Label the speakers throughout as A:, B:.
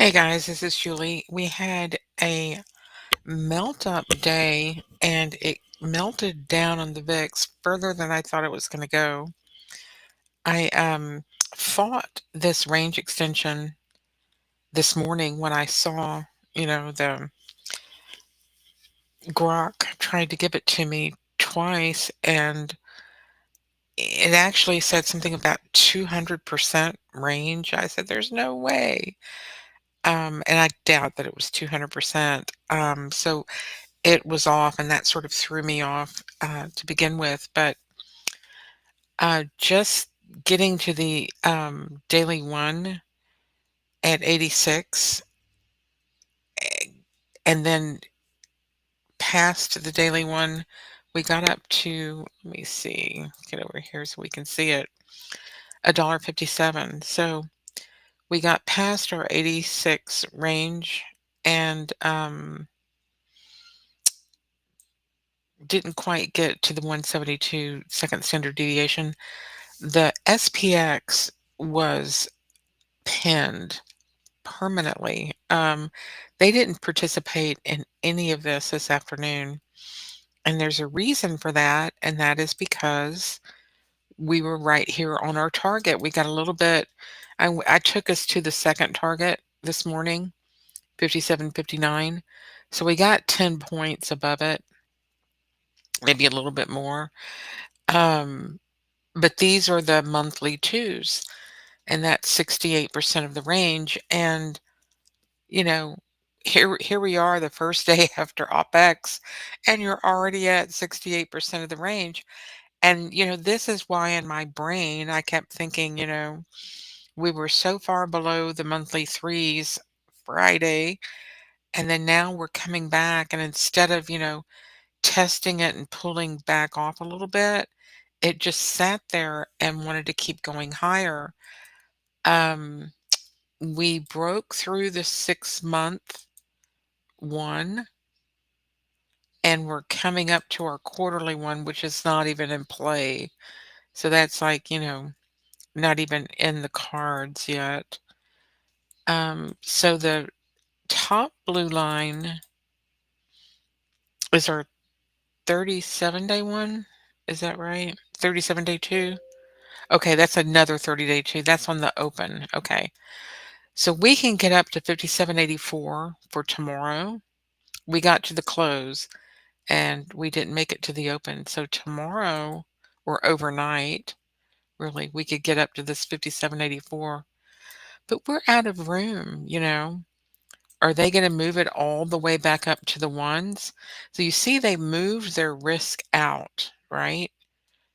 A: Hey guys, this is Julie. We had a melt up day and it melted down on the VIX further than I thought it was going to go. I fought this range extension this morning when I saw, the Grok tried to give it to me twice and it actually said something about 200% range. I said, there's no way. And I doubt that it was 200%. So it was off, and that sort of threw me off to begin with. But just getting to the daily one at 86, eh, and then past the daily one, we got up to, let me see, get over here so we can see it, $1.57. So we got past our 86 range and didn't quite get to the 172 second standard deviation. The SPX was pinned permanently. They didn't participate in any of this afternoon. And there's a reason for that, and that is because we were right here on our target. We got a little bit, I took us to the second target this morning, 57.59. So we got 10 points above it, maybe a little bit more. Um, but these are the monthly twos, and that's 68% of the range. And you know, here we are the first day after OPEX, and you're already at 68% of the range. And this is why in my brain I kept thinking, we were so far below the monthly threes Friday, and then now we're coming back, and instead of, testing it and pulling back off a little bit, it just sat there and wanted to keep going higher. Um, we broke through the 6-month one, and we're coming up to our quarterly one, which is not even in play. So that's like, not even in the cards yet. So the top blue line is our 37-day one. Is that right? 37-day two? Okay, that's another 30-day two. That's on the open. Okay. So we can get up to 57.84 for tomorrow. We got to the close and we didn't make it to the open. So tomorrow or overnight, really, we could get up to this 57.84. But we're out of room. Are they going to move it all the way back up to the ones? So you see, they moved their risk out, right?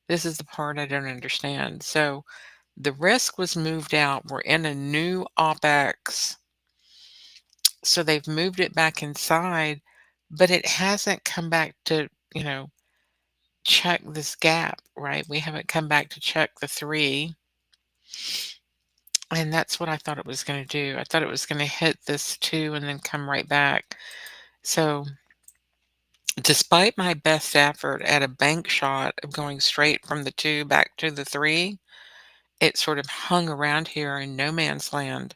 A: This is the part I don't understand. So the risk was moved out. We're in a new OPEX. So they've moved it back inside, but it hasn't come back to, check this gap, right? We haven't come back to check the three. And that's what I thought it was going to do. I thought it was going to hit this two and then come right back. So despite my best effort at a bank shot of going straight from the two back to the three, it sort of hung around here in no man's land.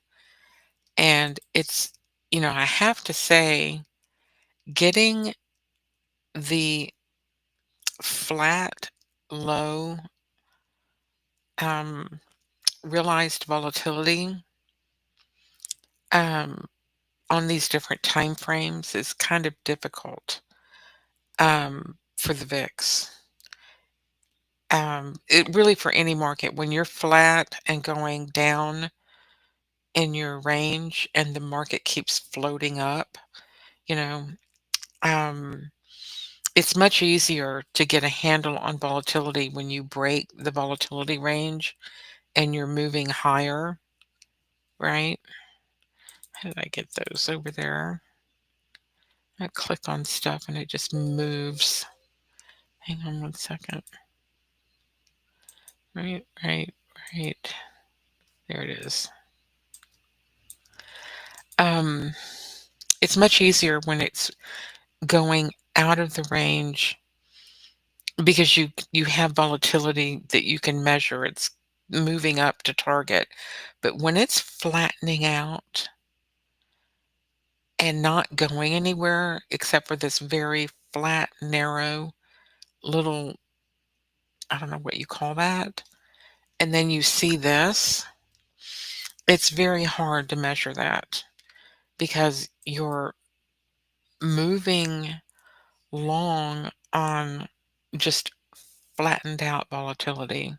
A: And it's, I have to say, getting the flat, low, um, realized volatility um, on these different time frames is kind of difficult for the VIX. It really for any market, when you're flat and going down in your range and the market keeps floating up, you know, um, it's much easier to get a handle on volatility when you break the volatility range and you're moving higher, right? How did I get those over there? I click on stuff and it just moves. Hang on one second. Right, right, right. There it is. Um, it's much easier when it's going out of the range because you have volatility that you can measure. It's moving up to target. But when it's flattening out, and not going anywhere except for this very flat, narrow little, I don't know what you call that. And then you see this, it's very hard to measure that because you're moving long on just flattened out volatility.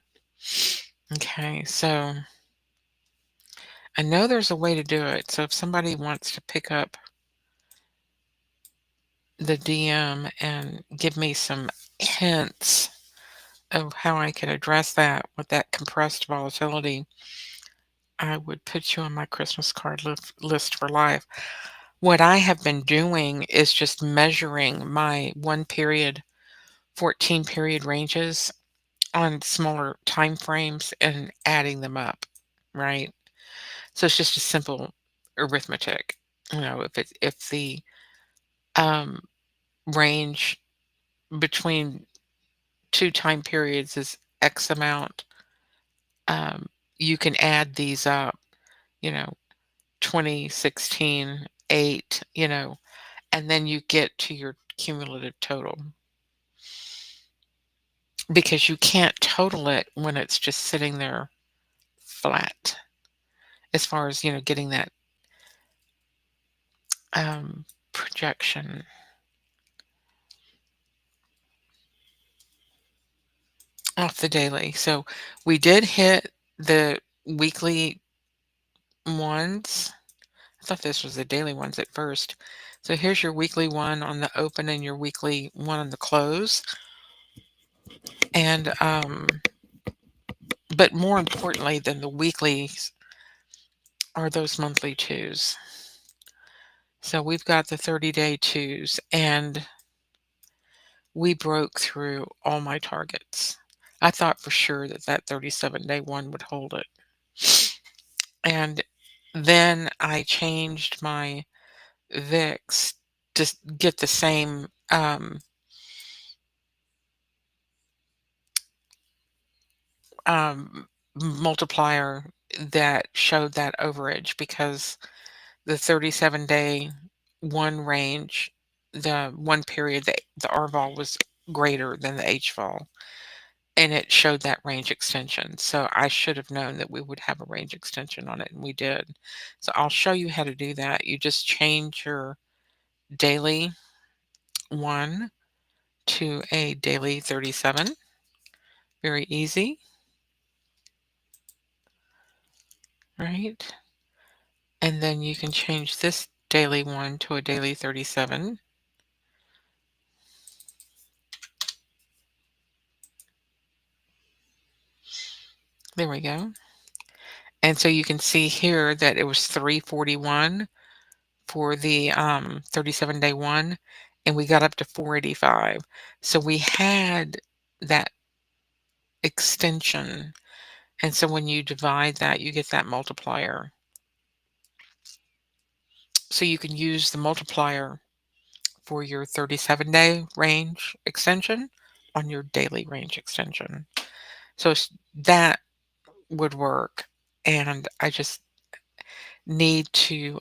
A: Okay, so I know there's a way to do it. So if somebody wants to pick up the DM and give me some hints of how I can address that with that compressed volatility, I would put you on my Christmas card list for life. What I have been doing is just measuring my 1 period, 14 period ranges on smaller time frames and adding them up, right? So it's just a simple arithmetic. If the um, range between 2 time periods is X amount, um, you can add these up, you know, 20, 16, 8, and then you get to your cumulative total because you can't total it when it's just sitting there flat as far as, getting that projection off the daily. So we did hit the weekly ones. I thought this was the daily ones at first. So here's your weekly one on the open and your weekly one on the close. And but more importantly than the weeklies are those monthly twos. So we've got the 30-day twos, and we broke through all my targets. I thought for sure that 37-day one would hold it. And then I changed my VIX to get the same multiplier that showed that overage because the 37-day one range, the one period, the RVOL was greater than the HVOL, and it showed that range extension. So I should have known that we would have a range extension on it, and we did. So I'll show you how to do that. You just change your daily one to a daily 37. Very easy, right? And then you can change this daily one to a daily 37. There we go. And so you can see here that it was 341 for the 37-day one, and we got up to 485. So we had that extension. And so when you divide that, you get that multiplier. So you can use the multiplier for your 37-day range extension on your daily range extension. So that would work. And I just need to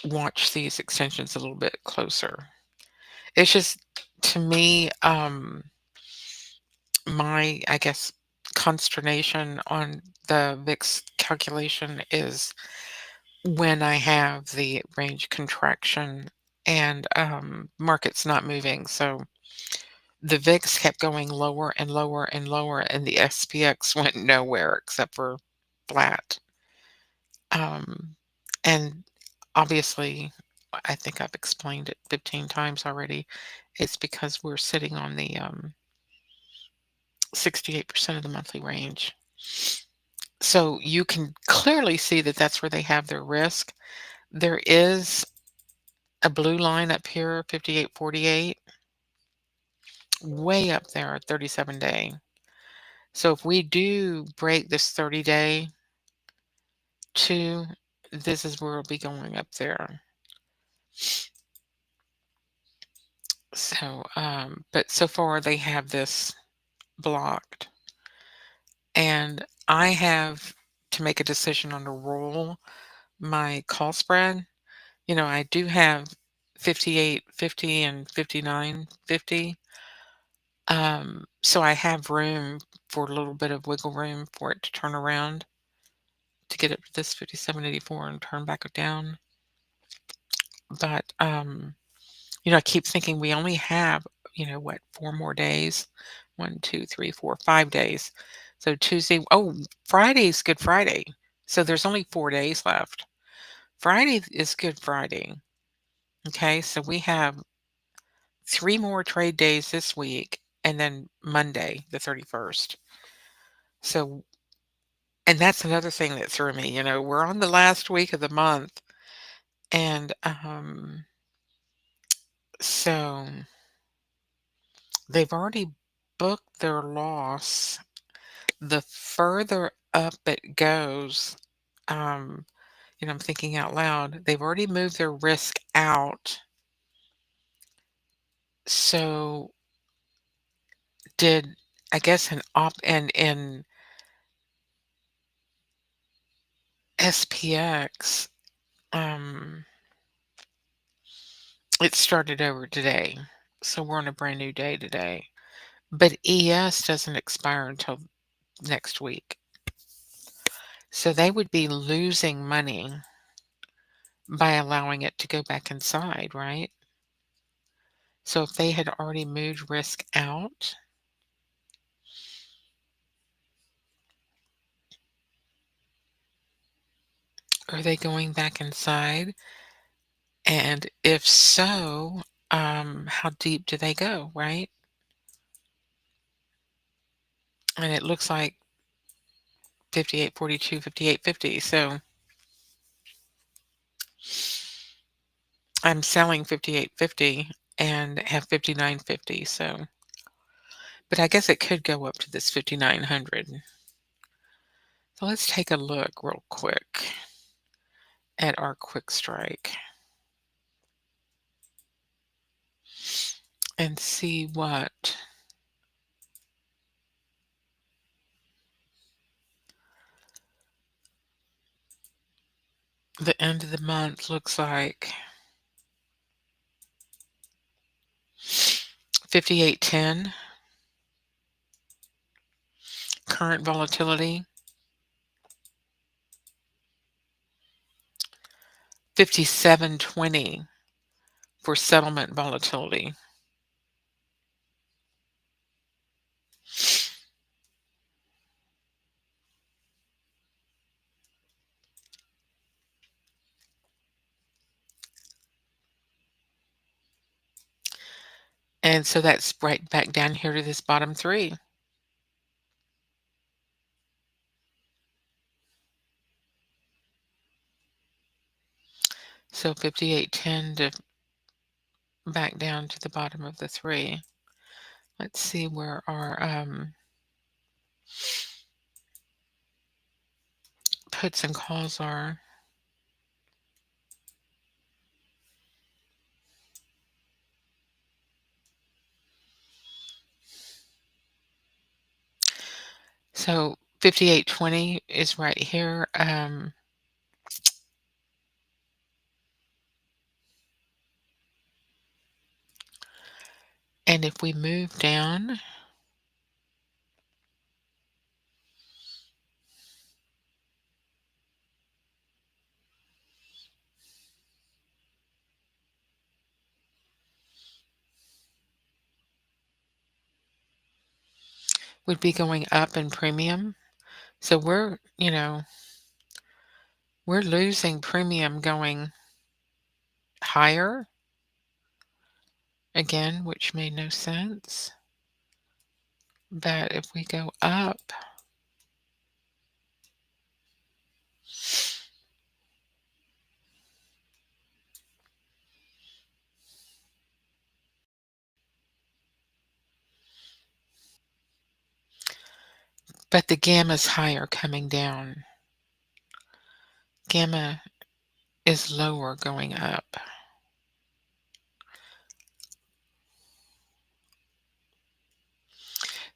A: watch these extensions a little bit closer. It's just, to me, my, I guess, consternation on the VIX calculation is when I have the range contraction and market's not moving. So the VIX kept going lower and lower and lower, and the SPX went nowhere except for flat. And obviously, I think I've explained it 15 times already. It's because we're sitting on the 68% of the monthly range. So you can clearly see that that's where they have their risk. There is a blue line up here, 58.48, way up there at 37-day. So if we do break this 30-day to, this is where we'll be going up there. So, but so far they have this blocked. And I have to make a decision on a roll my call spread, I do have 58.50 and 59.50. So I have room for a little bit of wiggle room for it to turn around to get up to this 57.84 and turn back down. But I keep thinking we only have, what, 4 more days? 1, 2, 3, 4, 5 days. So Tuesday, oh, Friday's Good Friday. So there's only 4 days left. Friday is Good Friday. Okay, so we have 3 more trade days this week and then Monday, the 31st. So, and that's another thing that threw me, we're on the last week of the month. And so they've already booked their loss. The further up it goes, um, I'm thinking out loud, they've already moved their risk out. So did I guess an op and in SPX, um, it started over today. So we're on a brand new day today. But ES doesn't expire until next week. So they would be losing money by allowing it to go back inside, right? So if they had already moved risk out, are they going back inside? And if so, how deep do they go, right? And it looks like 58.42, 58.50. So I'm selling 58.50 and have 59.50. So, but I guess it could go up to this 5,900. So let's take a look real quick at our quick strike and see what the end of the month looks like. 58.10 current volatility, 57.20 for settlement volatility. And so that's right back down here to this bottom three. So 58.10 to back down to the bottom of the three. Let's see where our puts and calls are. So 58.20 is right here. And if we move down, we'd be going up in premium. So we're losing premium going higher again, which made no sense. But if we go up, but the gamma's higher coming down. Gamma is lower going up.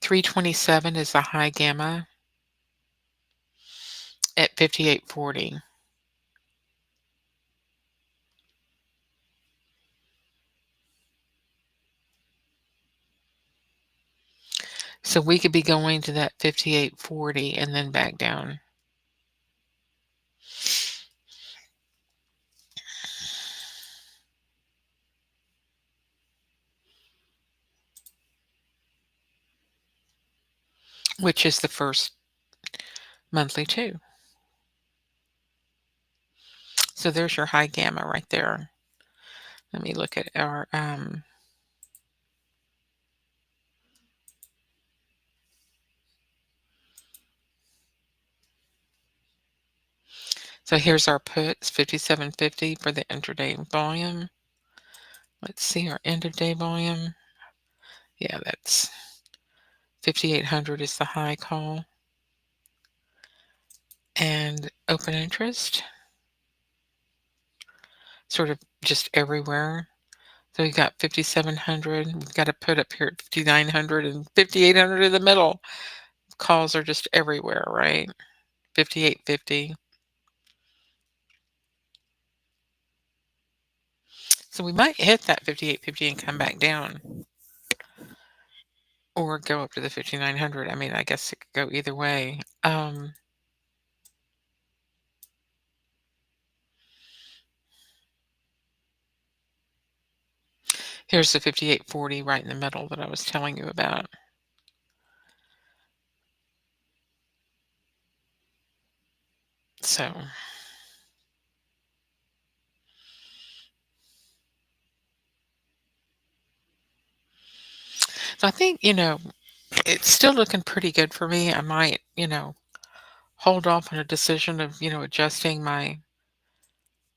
A: 327 is the high gamma at 58.40. So we could be going to that 58.40 and then back down. Which is the first monthly too. So there's your high gamma right there. Let me look at our so here's our puts, 57.50 for the intraday volume. Let's see our end of day volume. Yeah, that's 5,800 is the high call. And open interest, sort of just everywhere. So we've got 5,700. We've got to put up here at 5,900 and 5,800 in the middle. Calls are just everywhere, right? 58.50. So we might hit that 58.50 and come back down, or go up to the 5,900. I mean, I guess it could go either way. Here's the 58.40 right in the middle that I was telling you about. So I think, it's still looking pretty good for me. I might, hold off on a decision of, adjusting my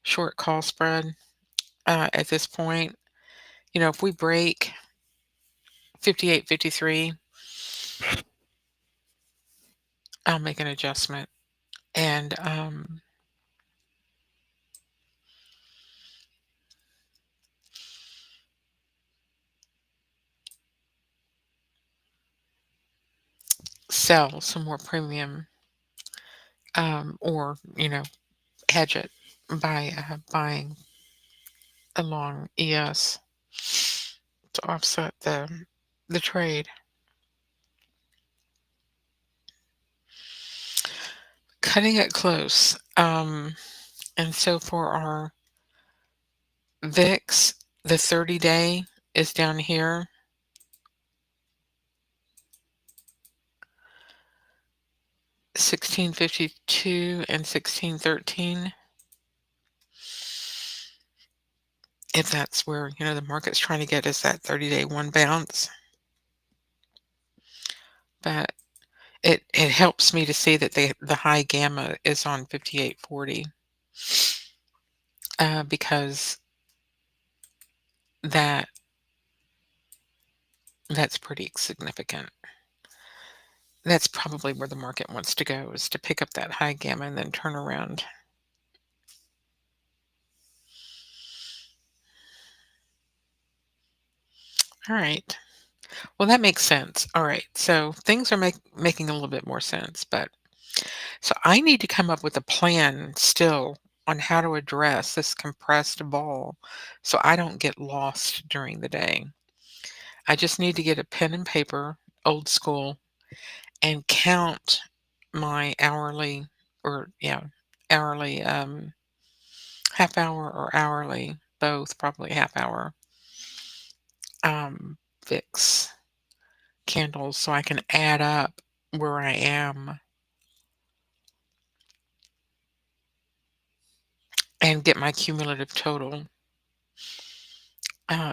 A: short call spread at this point. If we break 58.53, I'll make an adjustment and sell some more premium, or, hedge it by buying along ES to offset the trade. Cutting it close. And so for our VIX, the 30-day is down here. 1652 and 1613. If that's where, the market's trying to get us that 30-day one bounce. But it helps me to see that the high gamma is on 58.40, because that's pretty significant. That's probably where the market wants to go, is to pick up that high gamma and then turn around. All right. Well, that makes sense. All right. So things are making a little bit more sense, but so I need to come up with a plan still on how to address this compressed vol so I don't get lost during the day. I just need to get a pen and paper, old school, and count my hourly, or hourly, half hour or hourly, both, probably half hour, VIX candles, so I can add up where I am and get my cumulative total,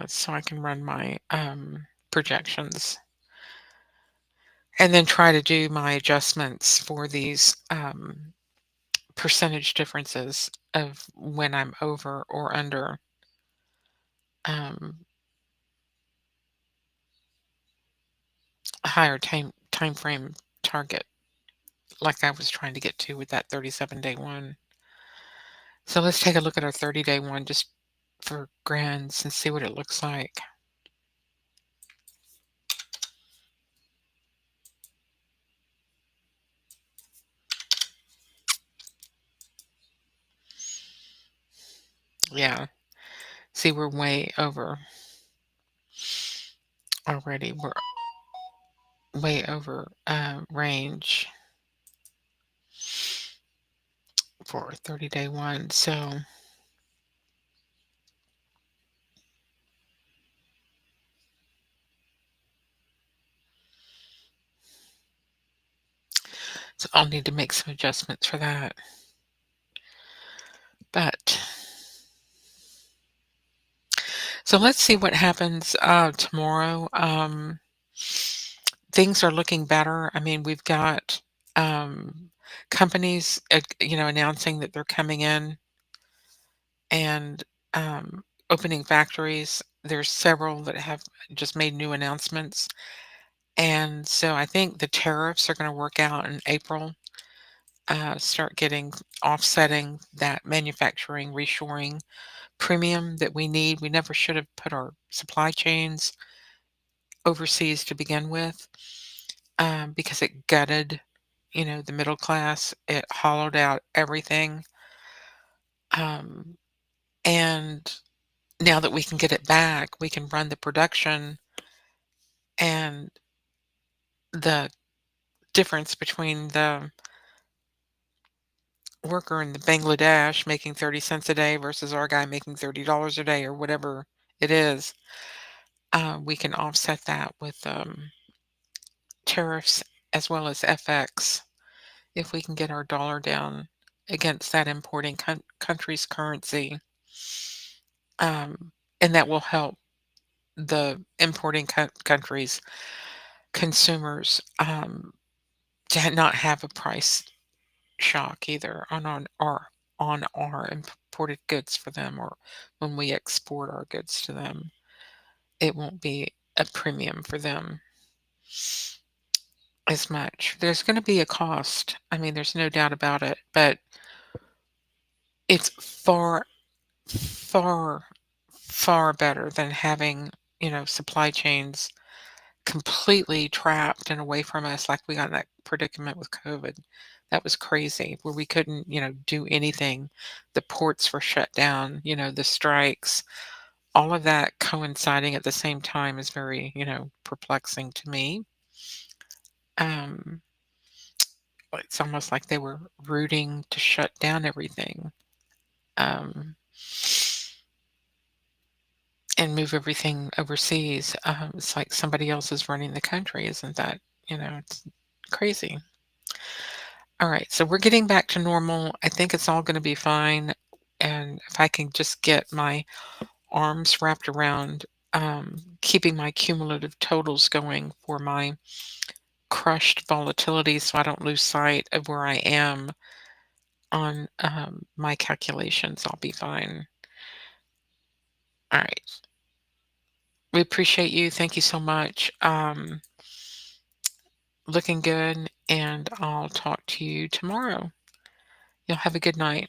A: so I can run my projections, and then try to do my adjustments for these percentage differences of when I'm over or under um, a higher time frame target, like I was trying to get to with that 37-day one. So let's take a look at our 30-day one just for grins and see what it looks like. Yeah, see, we're way over already. way over range for a 30-day one. So I'll need to make some adjustments for that. But so let's see what happens tomorrow. Things are looking better. I mean, we've got companies, announcing that they're coming in and opening factories. There's several that have just made new announcements. And so I think the tariffs are going to work out in April, start getting offsetting that manufacturing reshoring premium that we need. We never should have put our supply chains overseas to begin with, because it gutted, the middle class. It hollowed out everything. Um, and now that we can get it back, we can run the production, and the difference between the worker in the Bangladesh making 30 cents a day versus our guy making $30 a day or whatever it is, we can offset that with tariffs as well as FX if we can get our dollar down against that importing country's currency. Um, and that will help the importing countries' consumers, to not have a price shock either on our imported goods for them, or when we export our goods to them. It won't be a premium for them as much. There's going to be a cost. I mean, there's no doubt about it, but it's far, far, far better than having, supply chains completely trapped and away from us like we got in that predicament with COVID. That was crazy, where we couldn't, do anything. The ports were shut down, the strikes, all of that coinciding at the same time is very, perplexing to me. Um, it's almost like they were rooting to shut down everything, um, and move everything overseas. It's like somebody else is running the country, isn't that? It's crazy. All right, so we're getting back to normal. I think it's all going to be fine. And if I can just get my arms wrapped around keeping my cumulative totals going for my crushed volatility so I don't lose sight of where I am on my calculations, I'll be fine. All right. We appreciate you. Thank you so much. Looking good, and I'll talk to you tomorrow. You'll have a good night.